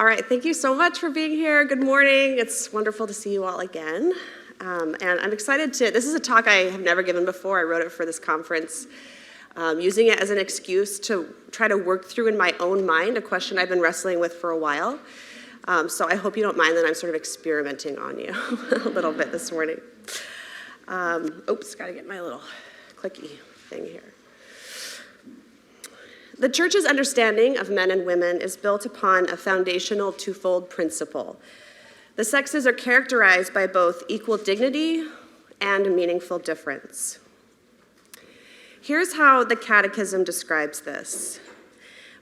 right, thank you so much for being here. Good morning. It's wonderful to see you all again. And I'm excited this is a talk I have never given before. I wrote it for this conference, using it as an excuse to try to work through in my own mind a question I've been wrestling with for a while. So I hope you don't mind that I'm sort of experimenting on you a little bit this morning. Oops, gotta get my little clicky thing here. The church's understanding of men and women is built upon a foundational twofold principle. The sexes are characterized by both equal dignity and meaningful difference. Here's how the Catechism describes this.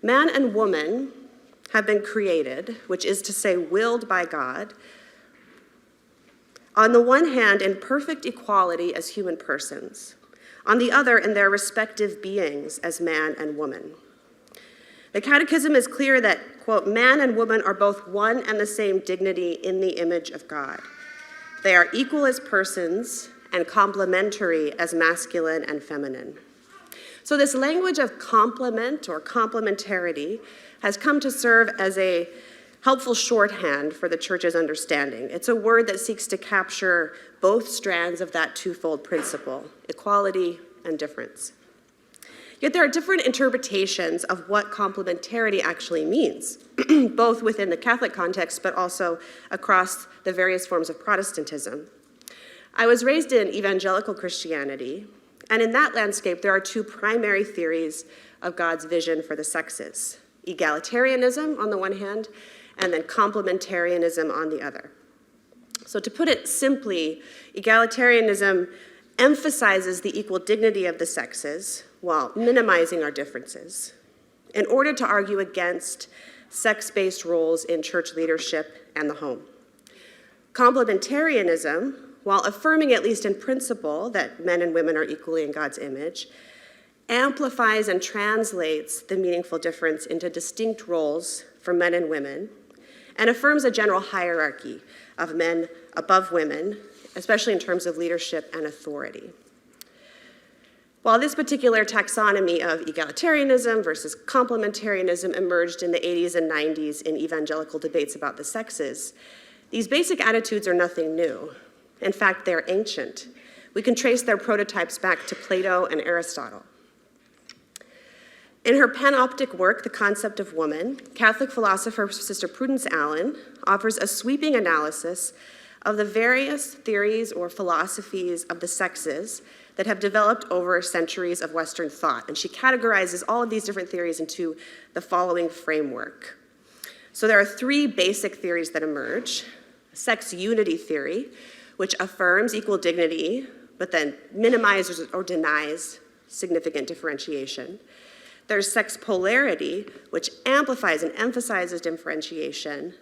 Man and woman have been created, which is to say willed by God, on the one hand in perfect equality as human persons, on the other in their respective beings as man and woman. The Catechism is clear that, quote, man and woman are both one and the same dignity in the image of God. They are equal as persons and complementary as masculine and feminine. So this language of complement or complementarity has come to serve as a helpful shorthand for the church's understanding. It's a word that seeks to capture both strands of that twofold principle, equality and difference. Yet there are different interpretations of what complementarity actually means, both within the Catholic context, but also across the various forms of Protestantism. I was raised in evangelical Christianity, and in that landscape, there are two primary theories of God's vision for the sexes: egalitarianism on the one hand, and then complementarianism on the other. So to put it simply, egalitarianism emphasizes the equal dignity of the sexes while minimizing our differences in order to argue against sex-based roles in church leadership and the home. Complementarianism, while affirming at least in principle that men and women are equally in God's image, amplifies and translates the meaningful difference into distinct roles for men and women, and affirms a general hierarchy of men above women, especially in terms of leadership and authority. While this particular taxonomy of egalitarianism versus complementarianism emerged in the 80s and 90s in evangelical debates about the sexes, these basic attitudes are nothing new. In fact, they're ancient. We can trace their prototypes back to Plato and Aristotle. In her panoptic work, The Concept of Woman, Catholic philosopher Sister Prudence Allen offers a sweeping analysis of the various theories or philosophies of the sexes that have developed over centuries of Western thought. And she categorizes all of these different theories into the following framework. So there are three basic theories that emerge: sex unity theory, which affirms equal dignity, but then minimizes or denies significant differentiation. There's sex polarity, which amplifies and emphasizes differentiation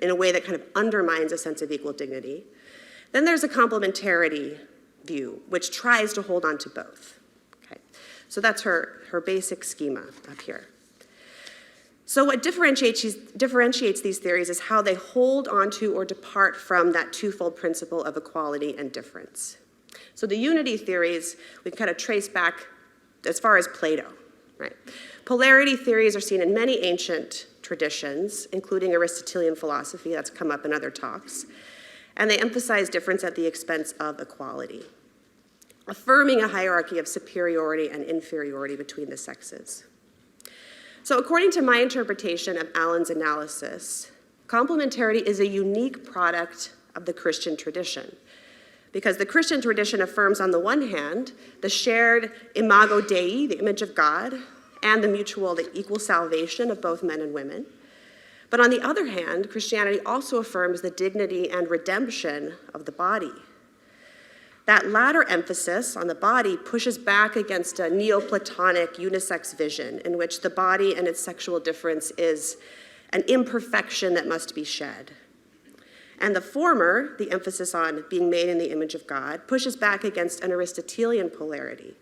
in a way that kind of undermines a sense of equal dignity. Then there's a complementarity view, which tries to hold on to both. Okay, so that's her basic schema up here. So what differentiates these theories is how they hold onto or depart from that twofold principle of equality and difference. So the unity theories, we can kind of trace back as far as Plato, right? Polarity theories are seen in many ancient traditions, including Aristotelian philosophy, that's come up in other talks, and they emphasize difference at the expense of equality, affirming a hierarchy of superiority and inferiority between the sexes. So according to my interpretation of Allen's analysis, complementarity is a unique product of the Christian tradition, because the Christian tradition affirms, on the one hand, the shared imago Dei, the image of God, and the equal salvation of both men and women. But on the other hand, Christianity also affirms the dignity and redemption of the body. That latter emphasis on the body pushes back against a Neoplatonic unisex vision in which the body and its sexual difference is an imperfection that must be shed. And the former, the emphasis on being made in the image of God, pushes back against an Aristotelian polarity,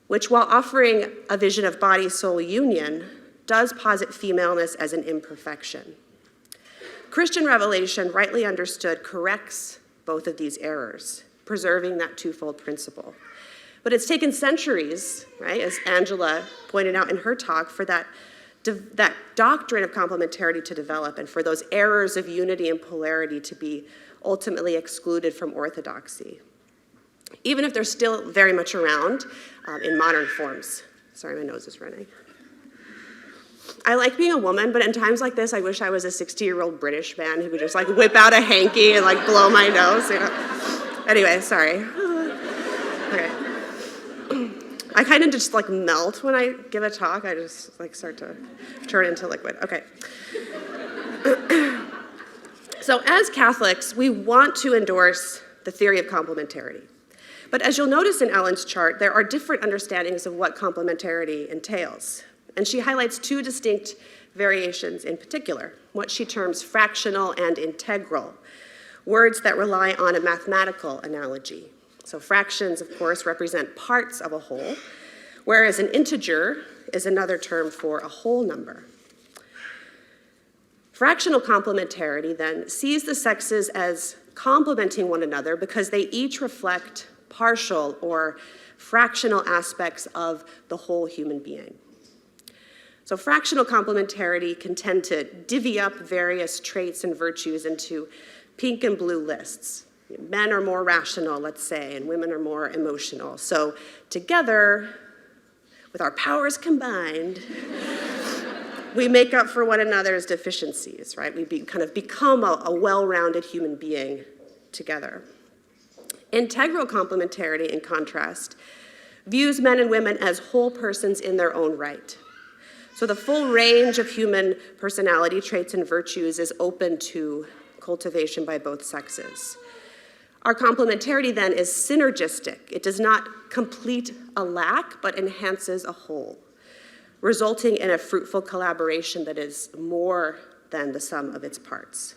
which, while offering a vision of body-soul union, does posit femaleness as an imperfection. Christian revelation, rightly understood, corrects both of these errors, preserving that twofold principle. But it's taken centuries, right, as Angela pointed out in her talk, for that that doctrine of complementarity to develop and for those errors of unity and polarity to be ultimately excluded from orthodoxy, even if they're still very much around in modern forms. Sorry, my nose is running. I like being a woman, but in times like this, I wish I was a 60-year-old British man who could just like whip out a hanky and like blow my nose, you know? Anyway, sorry. Okay. I kind of just like melt when I give a talk. I just like start to turn into liquid. Okay. So as Catholics, we want to endorse the theory of complementarity. But as you'll notice in Ellen's chart, there are different understandings of what complementarity entails. And she highlights two distinct variations in particular, what she terms fractional and integral, words that rely on a mathematical analogy. So fractions, of course, represent parts of a whole, whereas an integer is another term for a whole number. Fractional complementarity, then, sees the sexes as complementing one another because they each reflect partial or fractional aspects of the whole human being. So fractional complementarity can tend to divvy up various traits and virtues into pink and blue lists. Men are more rational, let's say, and women are more emotional. So together, with our powers combined, we make up for one another's deficiencies, right? We kind of become a well-rounded human being together. Integral complementarity, in contrast, views men and women as whole persons in their own right. So the full range of human personality traits and virtues is open to cultivation by both sexes. Our complementarity then is synergistic. It does not complete a lack, but enhances a whole, resulting in a fruitful collaboration that is more than the sum of its parts.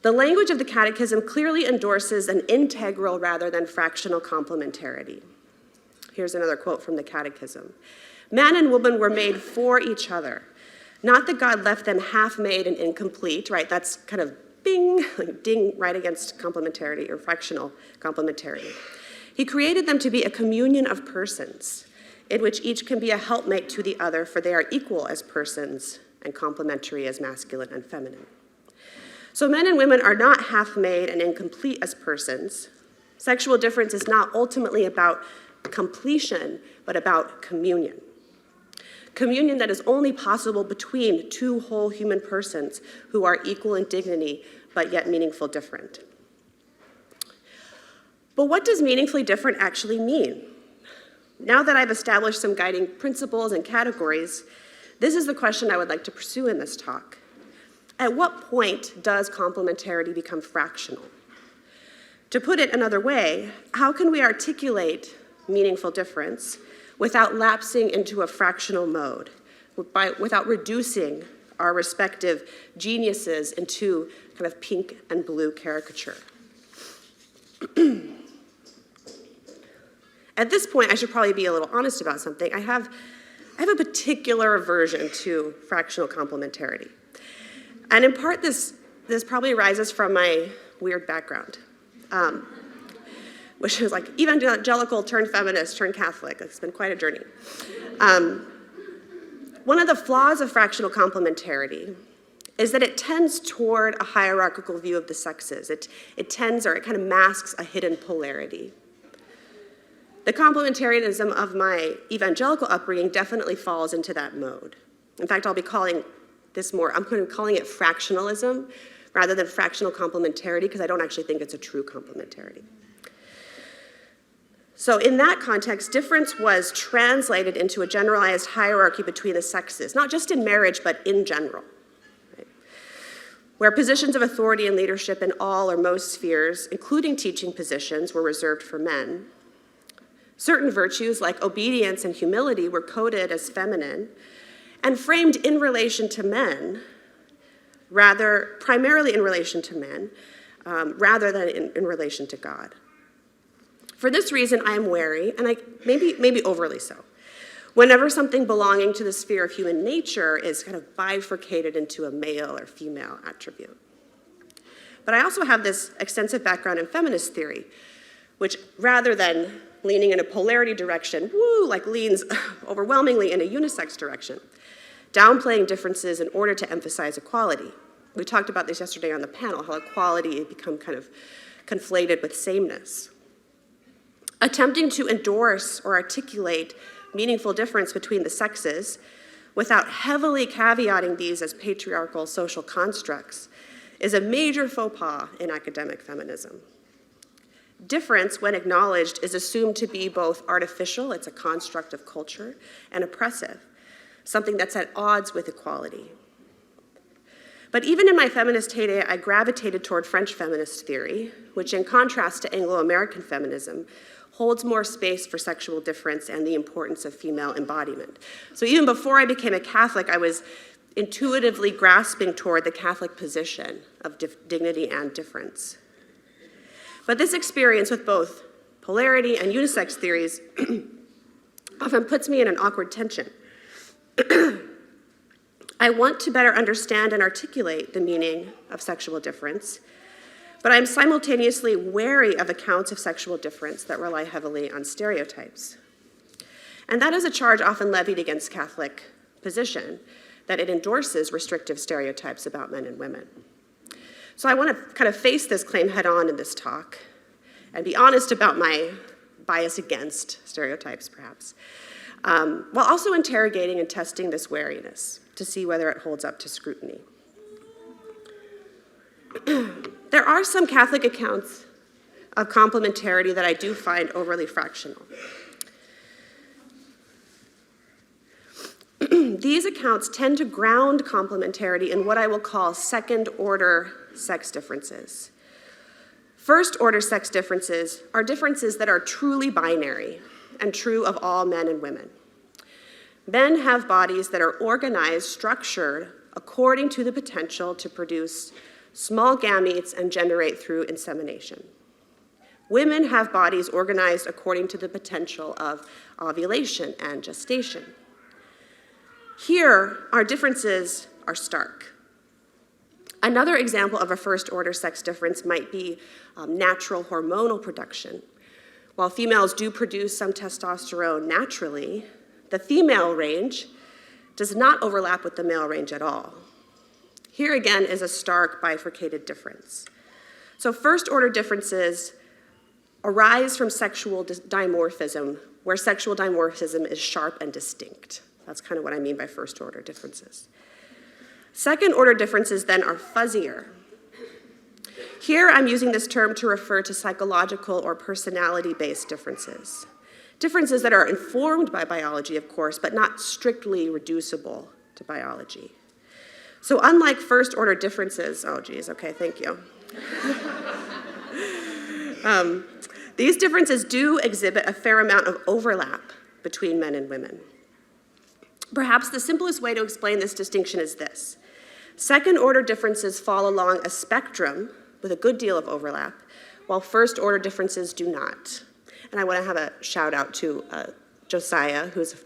The language of the Catechism clearly endorses an integral rather than fractional complementarity. Here's another quote from the Catechism. Man and woman were made for each other. Not that God left them half-made and incomplete, right? That's kind of bing, like ding, right against complementarity or fractional complementarity. He created them to be a communion of persons, in which each can be a helpmate to the other, for they are equal as persons and complementary as masculine and feminine. So men and women are not half-made and incomplete as persons. Sexual difference is not ultimately about completion, but about communion. Communion that is only possible between two whole human persons who are equal in dignity, but yet meaningful different. But what does meaningfully different actually mean? Now that I've established some guiding principles and categories, this is the question I would like to pursue in this talk. At what point does complementarity become fractional? To put it another way, how can we articulate meaningful difference without lapsing into a fractional mode, without reducing our respective geniuses into kind of pink and blue caricature? At this point, I should probably be a little honest about something. I have a particular aversion to fractional complementarity. And in part, this probably arises from my weird background, which is like evangelical turned feminist turned Catholic. It's been quite a journey. One of the flaws of fractional complementarity is that it tends toward a hierarchical view of the sexes. It tends, or it kind of masks a hidden polarity. The complementarianism of my evangelical upbringing definitely falls into that mode. In fact, I'll be calling this more, I'm kind of calling it fractionalism rather than fractional complementarity, because I don't actually think it's a true complementarity. So in that context, difference was translated into a generalized hierarchy between the sexes, not just in marriage, but in general, right? Where positions of authority and leadership in all or most spheres, including teaching positions, were reserved for men. Certain virtues like obedience and humility were coded as feminine and framed in relation to men, primarily in relation to men, rather than in relation to God. For this reason, I am wary, and maybe overly so, whenever something belonging to the sphere of human nature is kind of bifurcated into a male or female attribute. But I also have this extensive background in feminist theory, which rather than leaning in a polarity direction, leans overwhelmingly in a unisex direction, downplaying differences in order to emphasize equality. We talked about this yesterday on the panel, how equality had become kind of conflated with sameness. Attempting to endorse or articulate meaningful difference between the sexes without heavily caveating these as patriarchal social constructs is a major faux pas in academic feminism. Difference, when acknowledged, is assumed to be both artificial, it's a construct of culture, and oppressive, something that's at odds with equality. But even in my feminist heyday, I gravitated toward French feminist theory, which in contrast to Anglo-American feminism, holds more space for sexual difference and the importance of female embodiment. So even before I became a Catholic, I was intuitively grasping toward the Catholic position of dignity and difference. But this experience with both polarity and unisex theories often puts me in an awkward tension. I want to better understand and articulate the meaning of sexual difference, but I'm simultaneously wary of accounts of sexual difference that rely heavily on stereotypes. And that is a charge often levied against Catholic position, that it endorses restrictive stereotypes about men and women. So I want to kind of face this claim head on in this talk and be honest about my bias against stereotypes, perhaps, while also interrogating and testing this wariness to see whether it holds up to scrutiny. There are some Catholic accounts of complementarity that I do find overly fractional. These accounts tend to ground complementarity in what I will call second-order sex differences. First-order sex differences are differences that are truly binary and true of all men and women. Men have bodies that are organized, structured, according to the potential to produce small gametes and generate through insemination. Women have bodies organized according to the potential of ovulation and gestation. Here, our differences are stark. Another example of a first-order sex difference might be natural hormonal production. While females do produce some testosterone naturally, the female range does not overlap with the male range at all. Here again is a stark bifurcated difference. So first-order differences arise from sexual dimorphism, where sexual dimorphism is sharp and distinct. That's kind of what I mean by first-order differences. Second-order differences then are fuzzier. Here I'm using this term to refer to psychological or personality-based differeces. Differences that are informed by biology, of course, but not strictly reducible to biology. So unlike first-order differences, oh geez, okay, thank you. These differences do exhibit a fair amount of overlap between men and women. Perhaps the simplest way to explain this distinction is this. Second-order differences fall along a spectrum with a good deal of overlap, while first-order differences do not. And I want to have a shout out to Josiah, who's a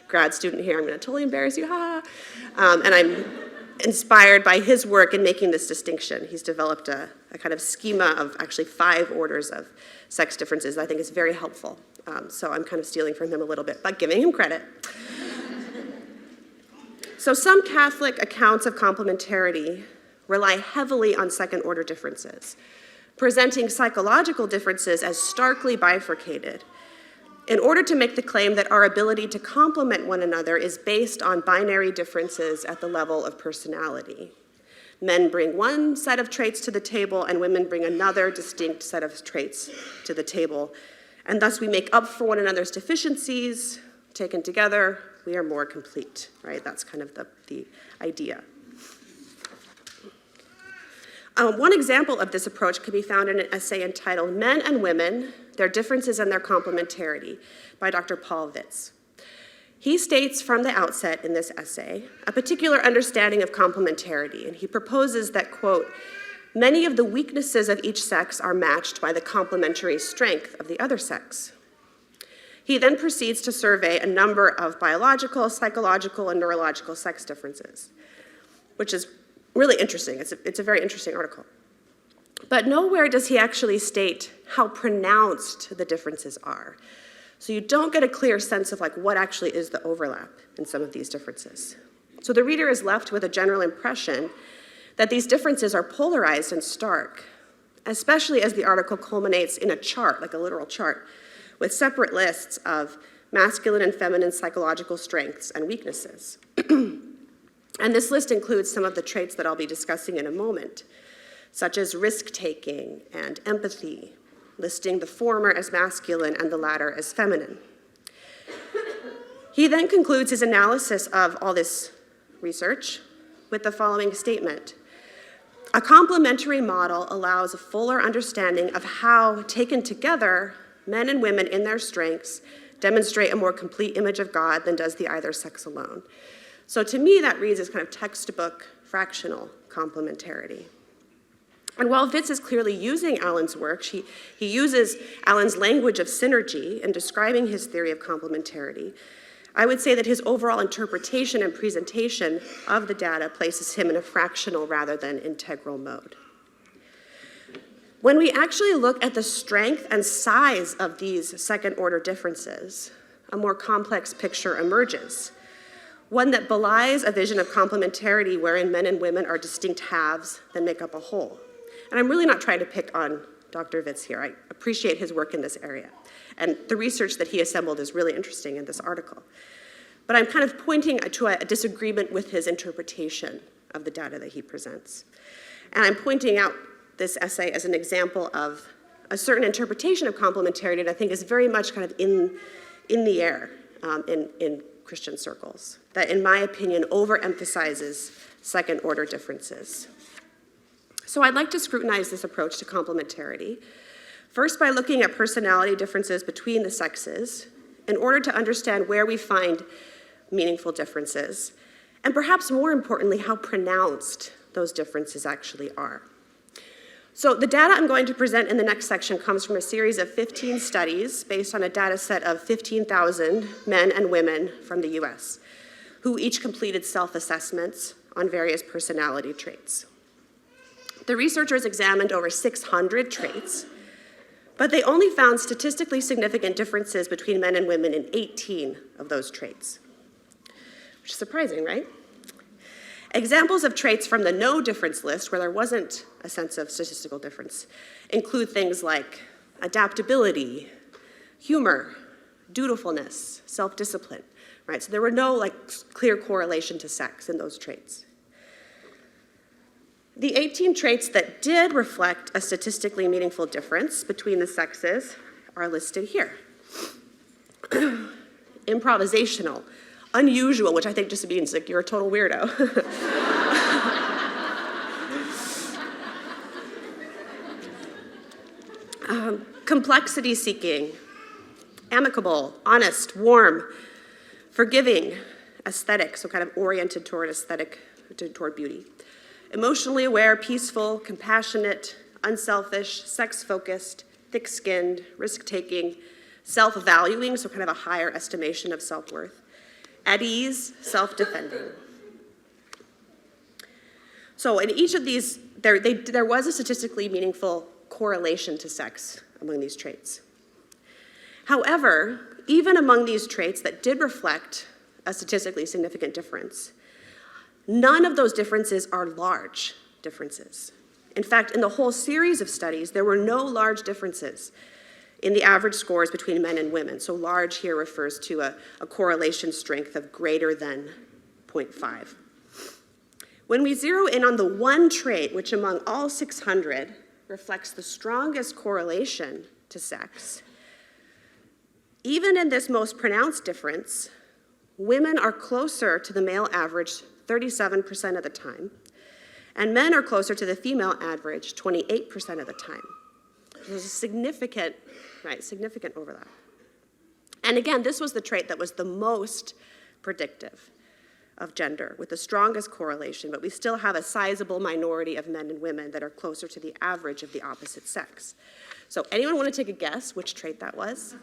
grad student here. I'm going to totally embarrass you, and I'm inspired by his work in making this distinction. He's developed a kind of schema of actually 5 orders of sex differences that I think is very helpful. So I'm kind of stealing from him a little bit, but giving him credit. So some Catholic accounts of complementarity rely heavily on second-order differences, presenting psychological differences as starkly bifurcated, in order to make the claim that our ability to complement one another is based on binary differences at the level of personality. Men bring one set of traits to the table, and women bring another distinct set of traits to the table, and thus we make up for one another's deficiencies. Taken together, we are more complete, right? That's kind of the idea. One example of this approach can be found in an essay entitled Men and Women, Their Differences and Their Complementarity by Dr. Paul Vitz. He states from the outset in this essay a particular understanding of complementarity, and he proposes that, quote, many of the weaknesses of each sex are matched by the complementary strength of the other sex. He then proceeds to survey a number of biological, psychological, and neurological sex differences, which is really interesting. It's a very interesting article. But nowhere does he actually state how pronounced the differences are. So you don't get a clear sense of like what actually is the overlap in some of these differences. So the reader is left with a general impression that these differences are polarized and stark, especially as the article culminates in a chart, like a literal chart, with separate lists of masculine and feminine psychological strengths and weaknesses. And this list includes some of the traits that I'll be discussing in a moment, such as risk-taking and empathy, listing the former as masculine and the latter as feminine. He then concludes his analysis of all this research with the following statement. A complementary model allows a fuller understanding of how, taken together, men and women in their strengths demonstrate a more complete image of God than does the either sex alone. So to me, that reads as kind of textbook fractional complementarity. And while Witz is clearly using Allen's work, he uses Allen's language of synergy in describing his theory of complementarity. I would say that his overall interpretation and presentation of the data places him in a fractional rather than integral mode. When we actually look at the strength and size of these second-order differences, a more complex picture emerges, one that belies a vision of complementarity wherein men and women are distinct halves that make up a whole. And I'm really not trying to pick on Dr. Witz here. I appreciate his work in this area. And the research that he assembled is really interesting in this article. But I'm kind of pointing to a disagreement with his interpretation of the data that he presents. And I'm pointing out this essay as an example of a certain interpretation of complementarity that I think is very much kind of in the air in Christian circles, that in my opinion overemphasizes second-order differences. So I'd like to scrutinize this approach to complementarity, first by looking at personality differences between the sexes in order to understand where we find meaningful differences, and perhaps more importantly, how pronounced those differences actually are. So the data I'm going to present in the next section comes from a series of 15 studies based on a data set of 15,000 men and women from the US, who each completed self-assessments on various personality traits. The researchers examined over 600 traits, but they only found statistically significant differences between men and women in 18 of those traits, which is surprising, right? Examples of traits from the no difference list, where there wasn't a sense of statistical difference, include things like adaptability, humor, dutifulness, self-discipline, right? So there were no clear correlation to sex in those traits. The 18 traits that did reflect a statistically meaningful difference between the sexes are listed here. Improvisational, unusual, which I think just means like you're a total weirdo. Complexity seeking, amicable, honest, warm, forgiving, aesthetic, so kind of oriented toward aesthetic, toward beauty. Emotionally aware, peaceful, compassionate, unselfish, sex-focused, thick-skinned, risk-taking, self-valuing, so kind of a higher estimation of self-worth. At ease, self-defending. So in each of these, there was a statistically meaningful correlation to sex among these traits. However, even among these traits that did reflect a statistically significant difference, none of those differences are large differences. In fact, in the whole series of studies, there were no large differences in the average scores between men and women. So large here refers to a correlation strength of greater than 0.5. When we zero in on the one trait, which among all 600 reflects the strongest correlation to sex, even in this most pronounced difference, women are closer to the male average 37% of the time, and men are closer to the female average 28% of the time. There's a significant overlap. And again, this was the trait that was the most predictive of gender, with the strongest correlation, but we still have a sizable minority of men and women that are closer to the average of the opposite sex. So anyone want to take a guess which trait that was?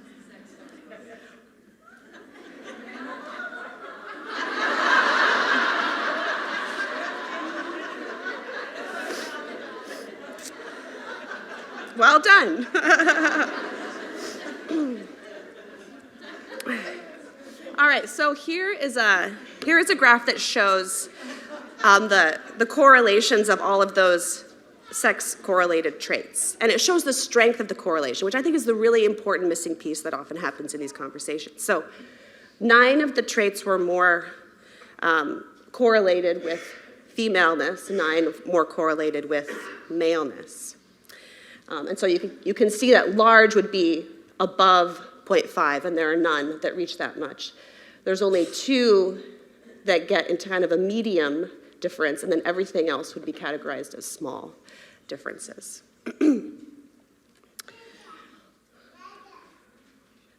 Well done. All right, so here is a graph that shows the correlations of all of those sex-correlated traits. And it shows the strength of the correlation, which I think is the really important missing piece that often happens in these conversations. So 9 of the traits were more correlated with femaleness, 9 more correlated with maleness. And so you can see that large would be above 0.5, and there are none that reach that much. There's only 2 that get into kind of a medium difference, and then everything else would be categorized as small differences.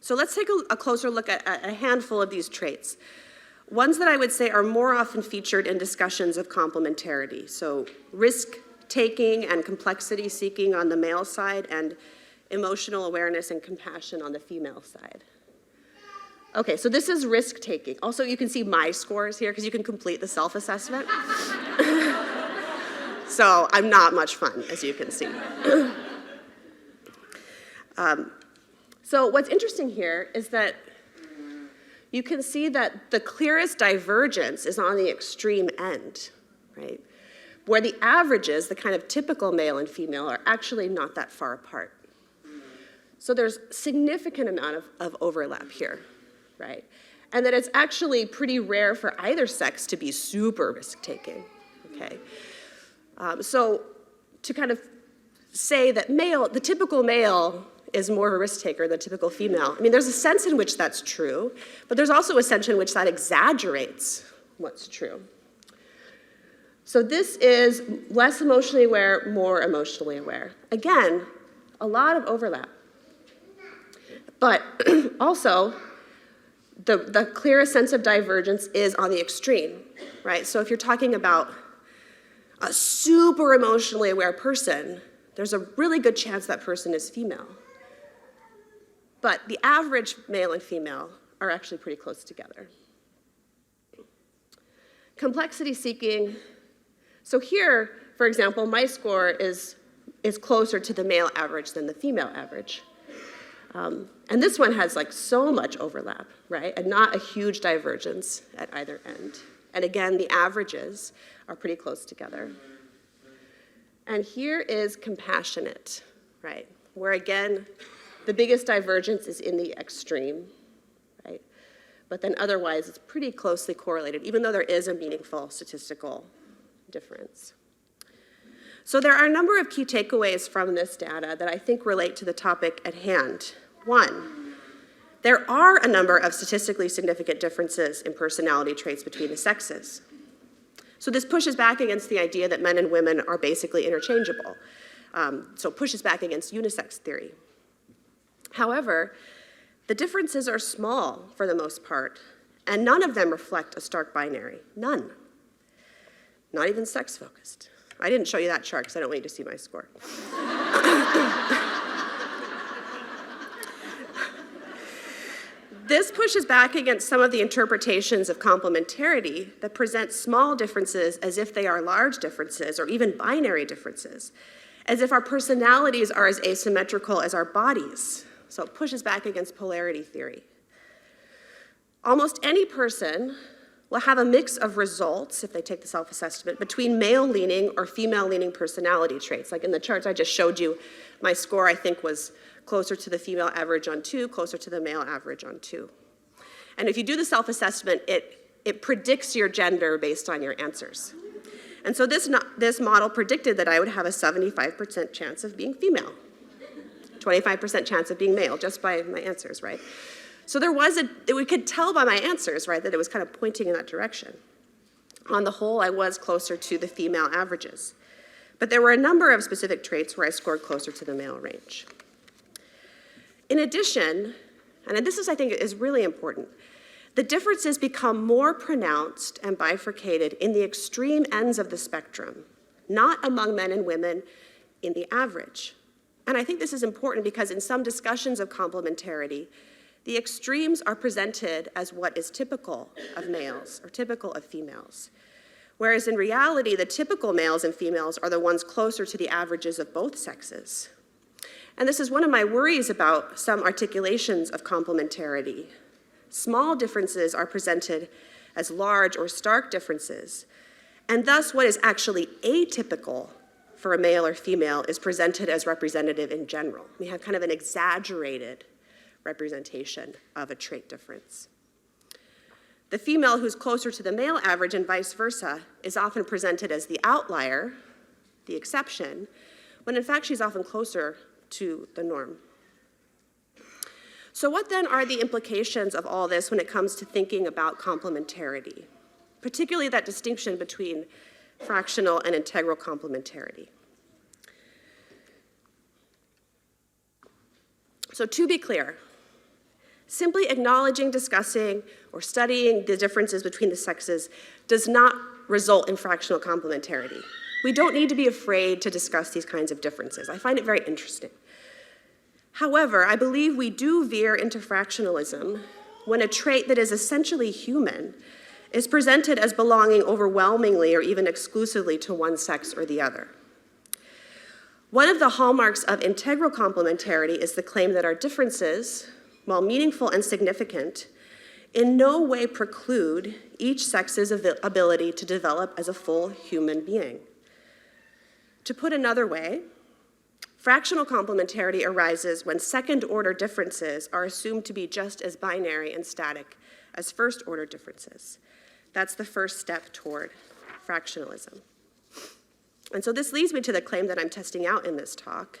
So let's take a closer look at a handful of these traits. Ones that I would say are more often featured in discussions of complementarity. So risk-taking and complexity-seeking on the male side, and emotional awareness and compassion on the female side. Okay, so this is risk-taking. Also, you can see my scores here because you can complete the self-assessment. So I'm not much fun, as you can see. So what's interesting here is that you can see that the clearest divergence is on the extreme end, right? Where the averages, the kind of typical male and female, are actually not that far apart. So there's significant amount of overlap here, right? And that it's actually pretty rare for either sex to be super risk-taking, okay? So to kind of say that the typical male is more of a risk-taker than the typical female, I mean, there's a sense in which that's true, but there's also a sense in which that exaggerates what's true. So this is less emotionally aware, more emotionally aware. Again, a lot of overlap. But also, the clearest sense of divergence is on the extreme, right? So if you're talking about a super emotionally aware person, there's a really good chance that person is female. But the average male and female are actually pretty close together. Complexity seeking. So here, for example, my score is closer to the male average than the female average. And this one has like so much overlap, right? And not a huge divergence at either end. And again, the averages are pretty close together. And here is compassionate, right? Where again, the biggest divergence is in the extreme, right? But then otherwise, it's pretty closely correlated, even though there is a meaningful statistical difference. So there are a number of key takeaways from this data that I think relate to the topic at hand. 1, there are a number of statistically significant differences in personality traits between the sexes. So this pushes back against the idea that men and women are basically interchangeable. So it pushes back against unisex theory. However, the differences are small for the most part, and none of them reflect a stark binary. None. Not even sex-focused. I didn't show you that chart because I don't want you to see my score. This pushes back against some of the interpretations of complementarity that present small differences as if they are large differences or even binary differences, as if our personalities are as asymmetrical as our bodies. So it pushes back against polarity theory. Almost any person will have a mix of results, if they take the self-assessment, between male-leaning or female-leaning personality traits. Like in the charts I just showed you, my score, I think, was closer to the female average on 2, closer to the male average on 2. And if you do the self-assessment, it predicts your gender based on your answers. And so this model predicted that I would have a 75% chance of being female, 25% chance of being male, just by my answers, right? So we could tell by my answers, right, that it was kind of pointing in that direction. On the whole, I was closer to the female averages. But there were a number of specific traits where I scored closer to the male range. In addition, and this I think is really important, the differences become more pronounced and bifurcated in the extreme ends of the spectrum, not among men and women in the average. And I think this is important because in some discussions of complementarity, the extremes are presented as what is typical of males or typical of females. Whereas in reality, the typical males and females are the ones closer to the averages of both sexes. And this is one of my worries about some articulations of complementarity. Small differences are presented as large or stark differences, and thus what is actually atypical for a male or female is presented as representative in general. We have kind of an exaggerated representation of a trait difference. The female who's closer to the male average and vice versa is often presented as the outlier, the exception, when in fact she's often closer to the norm. So what then are the implications of all this when it comes to thinking about complementarity, particularly that distinction between fractional and integral complementarity? So to be clear, simply acknowledging, discussing, or studying the differences between the sexes does not result in fractional complementarity. We don't need to be afraid to discuss these kinds of differences. I find it very interesting. However, I believe we do veer into fractionalism when a trait that is essentially human is presented as belonging overwhelmingly or even exclusively to one sex or the other. One of the hallmarks of integral complementarity is the claim that our differences, while meaningful and significant, in no way preclude each sex's ability to develop as a full human being. To put another way, fractional complementarity arises when second-order differences are assumed to be just as binary and static as first-order differences. That's the first step toward fractionalism. And so this leads me to the claim that I'm testing out in this talk.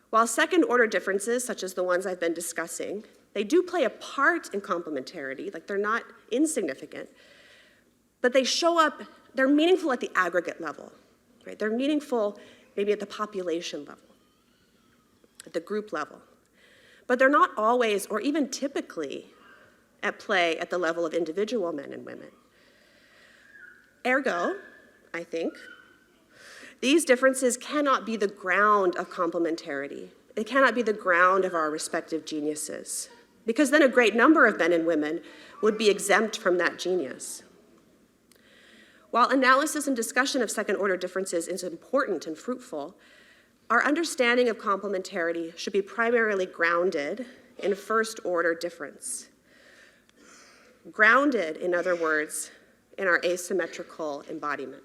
While second-order differences, such as the ones I've been discussing, they do play a part in complementarity, like they're not insignificant, but they show up, they're meaningful at the aggregate level, right? They're meaningful maybe at the population level, at the group level, but they're not always or even typically at play at the level of individual men and women. Ergo, I think, these differences cannot be the ground of complementarity. It cannot be the ground of our respective geniuses, because then a great number of men and women would be exempt from that genius. While analysis and discussion of second-order differences is important and fruitful, our understanding of complementarity should be primarily grounded in first-order difference. Grounded, in other words, in our asymmetrical embodiment.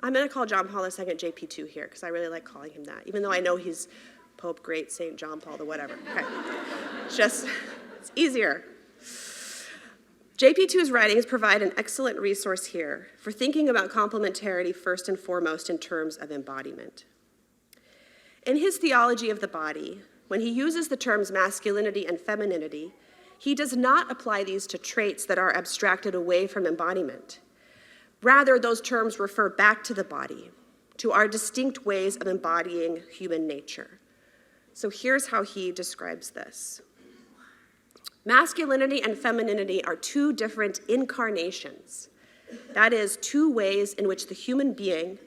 I'm going to call John Paul II JP2 here, because I really like calling him that, even though I know he's Pope Great, St. John Paul, the whatever. Okay. It's easier. JP2's writings provide an excellent resource here for thinking about complementarity first and foremost in terms of embodiment. In his Theology of the Body, when he uses the terms masculinity and femininity, he does not apply these to traits that are abstracted away from embodiment. Rather, those terms refer back to the body, to our distinct ways of embodying human nature. So here's how he describes this. Masculinity and femininity are two different incarnations. That is, two ways in which the human being,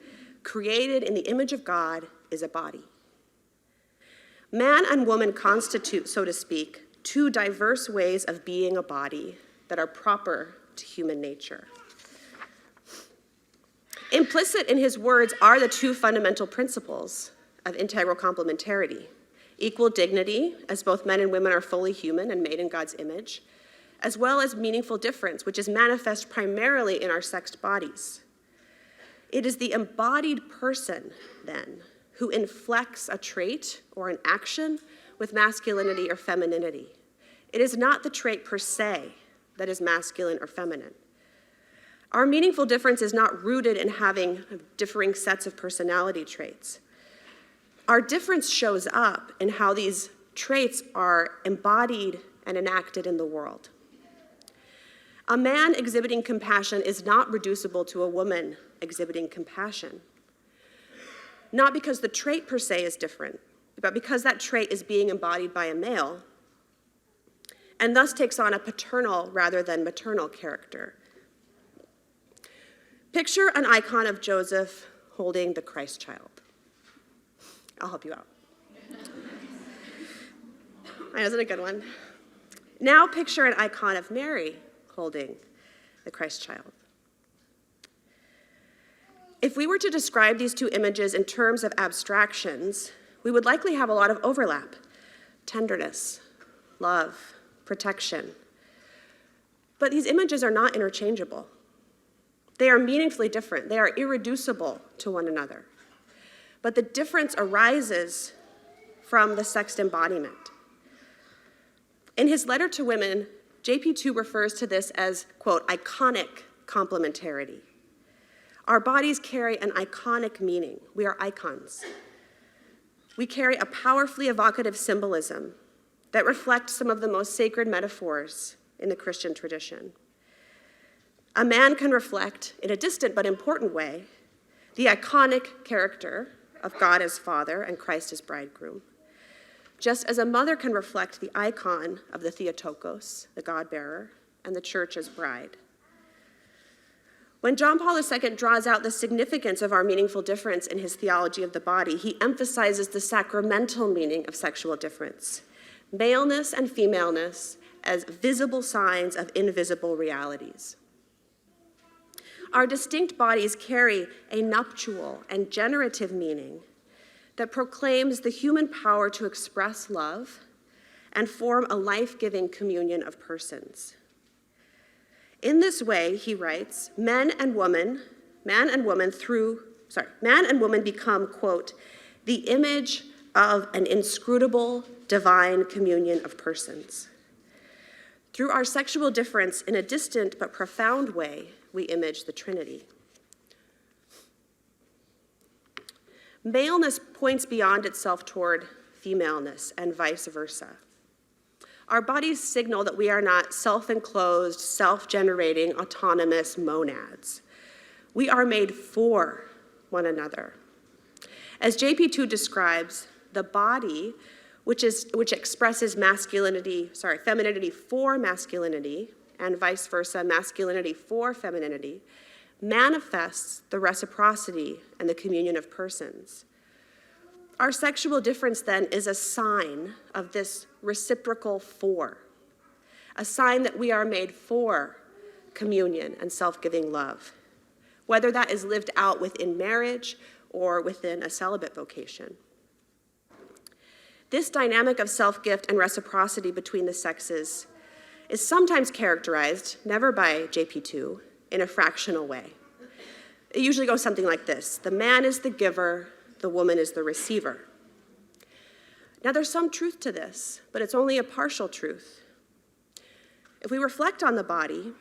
created in the image of God, is a body. Man and woman constitute, so to speak, two diverse ways of being a body that are proper to human nature. Implicit in his words are the two fundamental principles of integral complementarity: equal dignity, as both men and women are fully human and made in God's image, as well as meaningful difference, which is manifest primarily in our sexed bodies. It is the embodied person, then, who inflects a trait or an action with masculinity or femininity. It is not the trait per se that is masculine or feminine. Our meaningful difference is not rooted in having differing sets of personality traits. Our difference shows up in how these traits are embodied and enacted in the world. A man exhibiting compassion is not reducible to a woman exhibiting compassion. Not because the trait per se is different, but because that trait is being embodied by a male and thus takes on a paternal rather than maternal character. Picture an icon of Joseph holding the Christ child. I'll help you out. That wasn't a good one. Now picture an icon of Mary holding the Christ child. If we were to describe these two images in terms of abstractions, we would likely have a lot of overlap: tenderness, love, protection. But these images are not interchangeable. They are meaningfully different. They are irreducible to one another. But the difference arises from the sexed embodiment. In his letter to women, JP2 refers to this as, quote, iconic complementarity. Our bodies carry an iconic meaning. We are icons. We carry a powerfully evocative symbolism that reflects some of the most sacred metaphors in the Christian tradition. A man can reflect, in a distant but important way, the iconic character of God as Father and Christ as bridegroom, just as a mother can reflect the icon of the Theotokos, the God-bearer, and the church as bride. When John Paul II draws out the significance of our meaningful difference in his theology of the body, he emphasizes the sacramental meaning of sexual difference, maleness and femaleness as visible signs of invisible realities. Our distinct bodies carry a nuptial and generative meaning that proclaims the human power to express love and form a life-giving communion of persons. In this way, he writes, man and woman become, quote, the image of an inscrutable divine communion of persons. Through our sexual difference, in a distant but profound way, we image the Trinity. Maleness points beyond itself toward femaleness and vice versa. Our bodies signal that we are not self-enclosed, self-generating, autonomous monads. We are made for one another. As JP2 describes, the body, which expresses femininity for masculinity, and vice versa, masculinity for femininity, manifests the reciprocity and the communion of persons. Our sexual difference, then, is a sign of this reciprocal for, a sign that we are made for communion and self-giving love, whether that is lived out within marriage or within a celibate vocation. This dynamic of self-gift and reciprocity between the sexes is sometimes characterized, never by JP2, in a fractional way. It usually goes something like this: the man is the giver, the woman is the receiver. Now, there's some truth to this, but it's only a partial truth. If we reflect on the body,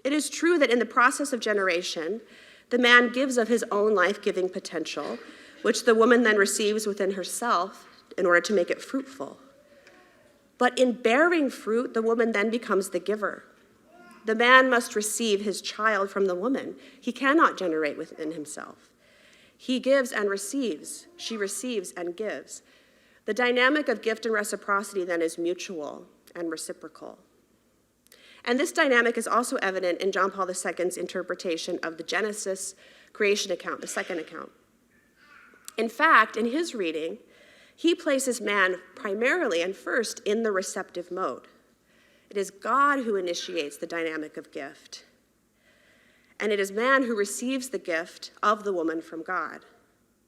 it is true that in the process of generation, the man gives of his own life-giving potential, which the woman then receives within herself in order to make it fruitful. But in bearing fruit, the woman then becomes the giver. The man must receive his child from the woman. He cannot generate within himself. He gives and receives. She receives and gives. The dynamic of gift and reciprocity then is mutual and reciprocal. And this dynamic is also evident in John Paul II's interpretation of the Genesis creation account, the second account. In fact, in his reading, he places man primarily and first in the receptive mode. It is God who initiates the dynamic of gift. And it is man who receives the gift of the woman from God.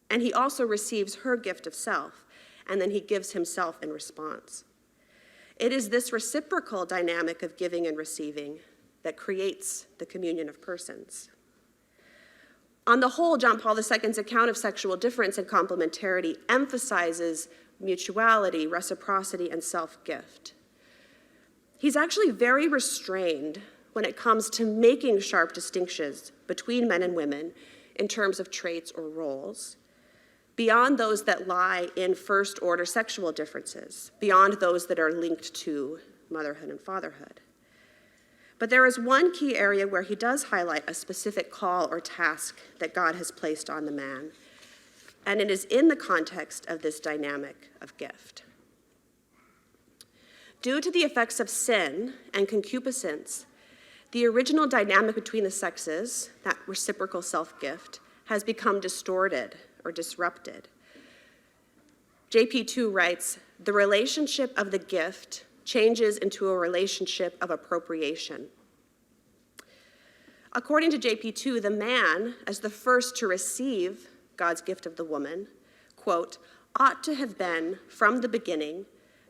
And he also receives her gift of self, and then he gives himself in response. It is this reciprocal dynamic of giving and receiving that creates the communion of persons. On the whole, John Paul II's account of sexual difference and complementarity emphasizes mutuality, reciprocity, and self-gift. He's actually very restrained when it comes to making sharp distinctions between men and women in terms of traits or roles, beyond those that lie in first-order sexual differences, beyond those that are linked to motherhood and fatherhood. But there is one key area where he does highlight a specific call or task that God has placed on the man, and it is in the context of this dynamic of gift. Due to the effects of sin and concupiscence, the original dynamic between the sexes, that reciprocal self-gift, has become distorted or disrupted. JP2 writes, "The relationship of the gift changes into a relationship of appropriation." According to JP2, the man, as the first to receive God's gift of the woman, quote, ought to have been, from the beginning,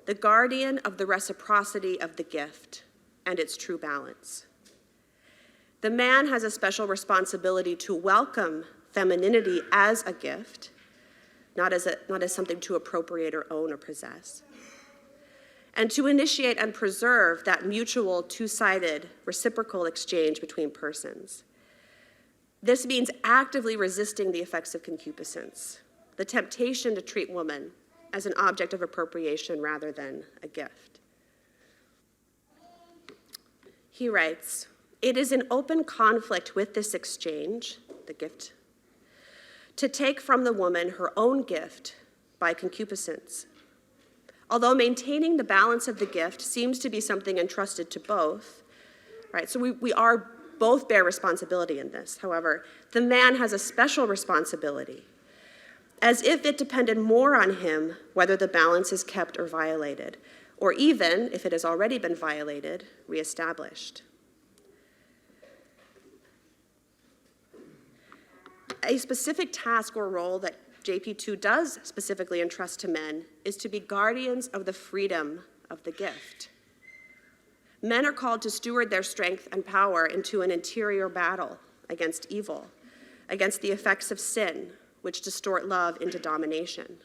the guardian of the reciprocity of the gift and its true balance. The man has a special responsibility to welcome femininity as a gift, not as something to appropriate or own or possess, and to initiate and preserve that mutual, two-sided, reciprocal exchange between persons. This means actively resisting the effects of concupiscence, the temptation to treat woman as an object of appropriation rather than a gift. He writes, "It is in open conflict with this exchange, the gift, to take from the woman her own gift by concupiscence. Although maintaining the balance of the gift seems to be something entrusted to both, right? So we are both bear responsibility in this. However, the man has a special responsibility, as if it depended more on him whether the balance is kept or violated, or even, if it has already been violated, reestablished. A specific task or role that JP2 does specifically entrust to men is to be guardians of the freedom of the gift. Men are called to steward their strength and power into an interior battle against evil, against the effects of sin, which distort love into domination.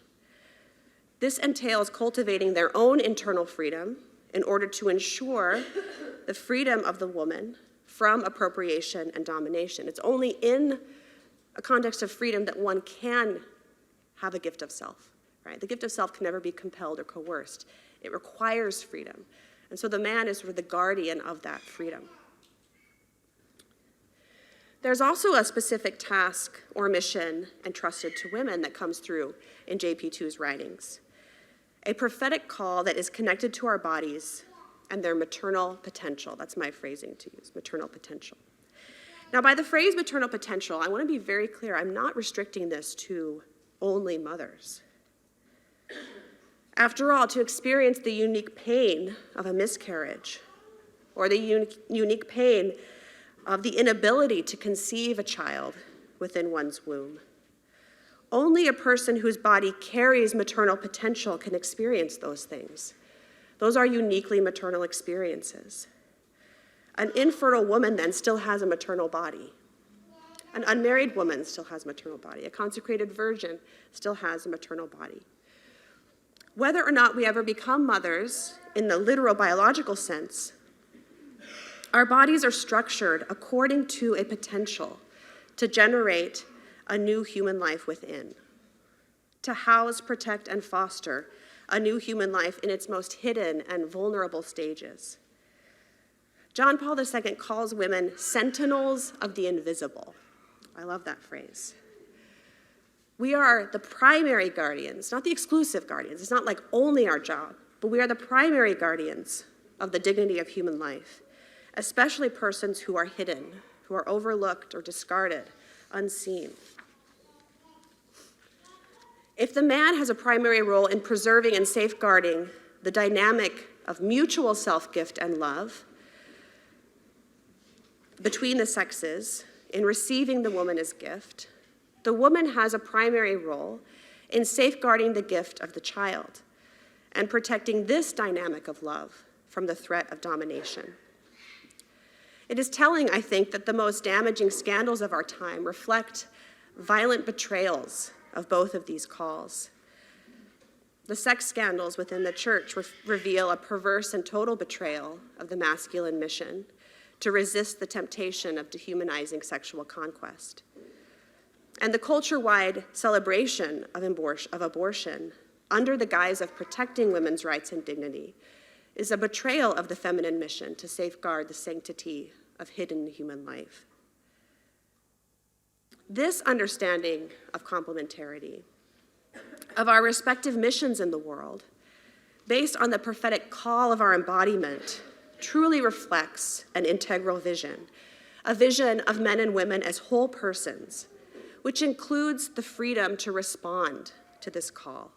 This entails cultivating their own internal freedom in order to ensure the freedom of the woman from appropriation and domination. It's only in a context of freedom that one can have a gift of self, right? The gift of self can never be compelled or coerced. It requires freedom. And so the man is sort of the guardian of that freedom. There's also a specific task or mission entrusted to women that comes through in JP2's writings. A prophetic call that is connected to our bodies and their maternal potential. That's my phrasing to use, maternal potential. Now, by the phrase maternal potential, I want to be very clear. I'm not restricting this to only mothers. After all, to experience the unique pain of a miscarriage or the unique pain of the inability to conceive a child within one's womb, only a person whose body carries maternal potential can experience those things. Those are uniquely maternal experiences. An infertile woman then still has a maternal body. An unmarried woman still has a maternal body. A consecrated virgin still has a maternal body. Whether or not we ever become mothers in the literal biological sense, our bodies are structured according to a potential to generate a new human life within, to house, protect, and foster a new human life in its most hidden and vulnerable stages. John Paul II calls women sentinels of the invisible. I love that phrase. We are the primary guardians, not the exclusive guardians. It's not like only our job, but we are the primary guardians of the dignity of human life, especially persons who are hidden, who are overlooked or discarded, unseen. If the man has a primary role in preserving and safeguarding the dynamic of mutual self-gift and love between the sexes, in receiving the woman as gift, the woman has a primary role in safeguarding the gift of the child and protecting this dynamic of love from the threat of domination. It is telling, I think, that the most damaging scandals of our time reflect violent betrayals of both of these calls. The sex scandals within the church reveal a perverse and total betrayal of the masculine mission to resist the temptation of dehumanizing sexual conquest. And the culture-wide celebration of abortion, under the guise of protecting women's rights and dignity, is a betrayal of the feminine mission to safeguard the sanctity of hidden human life. This understanding of complementarity, of our respective missions in the world, based on the prophetic call of our embodiment, truly reflects an integral vision, a vision of men and women as whole persons, which includes the freedom to respond to this call,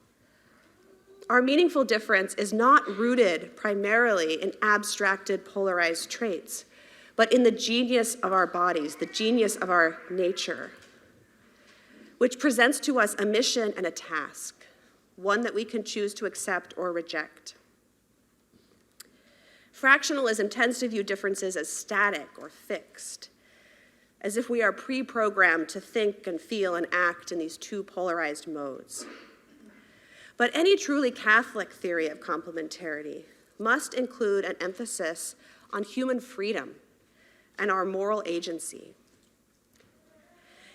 Our meaningful difference is not rooted primarily in abstracted, polarized traits, but in the genius of our bodies, the genius of our nature, which presents to us a mission and a task, one that we can choose to accept or reject. Fractionalism tends to view differences as static or fixed, as if we are pre-programmed to think and feel and act in these two polarized modes. But any truly Catholic theory of complementarity must include an emphasis on human freedom and our moral agency.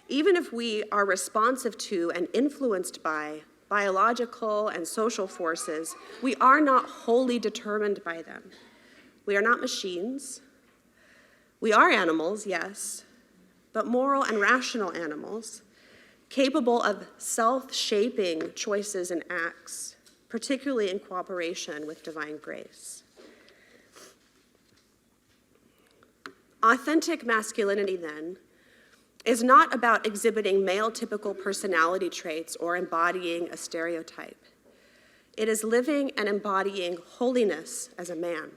Even if we are responsive to and influenced by biological and social forces, we are not wholly determined by them. We are not machines. We are animals, yes, but moral and rational animals, capable of self-shaping choices and acts, particularly in cooperation with divine grace. Authentic masculinity, then, is not about exhibiting male-typical personality traits or embodying a stereotype. It is living and embodying holiness as a man.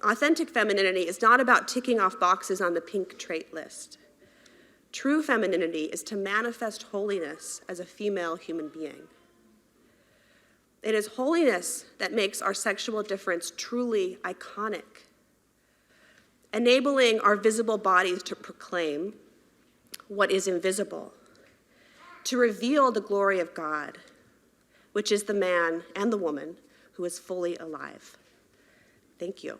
Authentic femininity is not about ticking off boxes on the pink trait list. True femininity is to manifest holiness as a female human being. It is holiness that makes our sexual difference truly iconic, enabling our visible bodies to proclaim what is invisible, to reveal the glory of God, which is the man and the woman who is fully alive. Thank you.